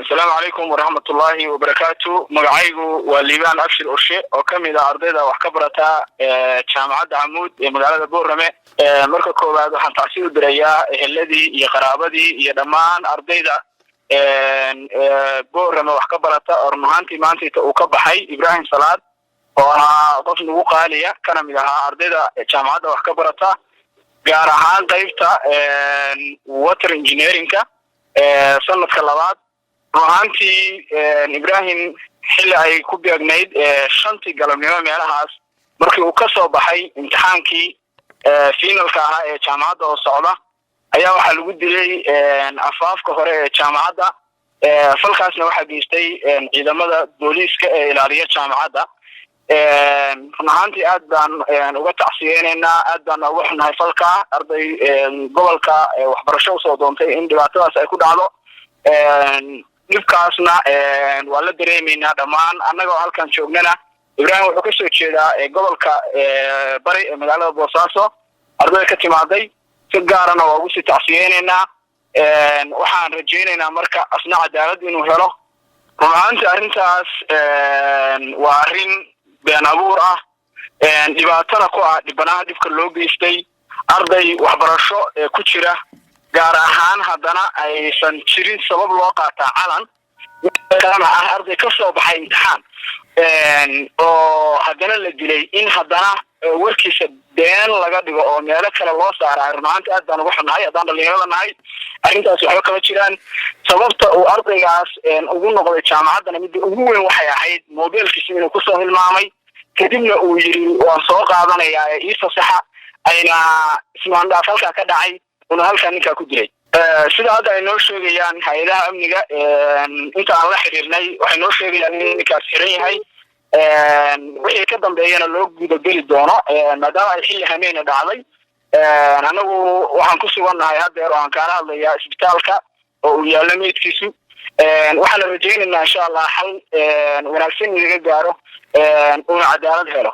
السلام عليكم ورحمة الله وبركاته. مقعيقو والليبان أبشر أرشي وكمل أرضيدا وحكبرتا جامعة عمود مقالة بورمي مركا كوباد وحان تعسير دريا الذي يقرابدي يدمان أرضيدا بورمي وحكبرتا أرمهانتي مانتي وكبحي إبراهيم صلاة وأنا ضفن وقالية كان منها أرضيدا جامعة وحكبرتا قارهان قيبتا ووتر انجينيرينكا سنة كلابات ruuxantii Ibrahim xilli ay ku beegnayd shantii galabnimo meelahaas markii uu ka soo baxay imtixaankii finalka ahaa ee jaamacadda oo socda ayaa waxa lagu dilay afaafka hore ee jaamacadda falkaasna waxa geystay ciidamada booliiska ee ilaaliya jaamacadda ruuxantii aad baan uga tacsiyeynaa aad baan uga xunahay falka arday gobolka waxbarasho soo doontay in dhibaatadaas ay ku dhacdo dibkaasna waa la dareemeynaa dhamaan anagoo halkan joognana Ibrahim wuxuu ka soo jeedaa gobolka bari ee magaalada Boosaaso arday ka timaaday si gaarana waa ugu sii tacsiyeynaa waxaan rajeynaynaa marka asna cadaalad inuu helo ruuxaantii arrintaas waa arrin been abuur ah dhibaatana ku ah dhibanaha dhibka loo geystay arday waxbarasho ku jira gaar ahaan haddana aysan jirin sabab loo qaataa calan kana arday ka soo baxay imtixaan oo haddana la dilay in haddana warkiisa been laga dhigo oo meelo kale loo saaray ruuxaantii aad baan uga xunahay haddaan dhalinyarada nahay arrintaas waxba kama jiraan sababta uu ardaygaas ugu noqday jaamacaddana midda ugu weyn waxay ahayd mobilkiisa inuu kusoo hilmaamay kadibna uu yiri waan soo qaadanayaa ii fasaxa ayna ismaandhaaf halkaa ka dhacay una halkan ninka ku diray sida hadda ay noo sheegayaan hay'adaha amniga inta aan la xiriirnay waxay noo sheegayaan in ninkaas xiran yahay wixii ka dambeeyana loo gudageli doono maadaama ay xilli hameen dhacday anagu waxaan ku sugannahay hadda oo aan kaala hadlayaa isbitaalka oo uu yaalo meedkiisu waxaan rajeynaynaa insha Allah xal wanaagsan inaga gaaro oo cadaalad helo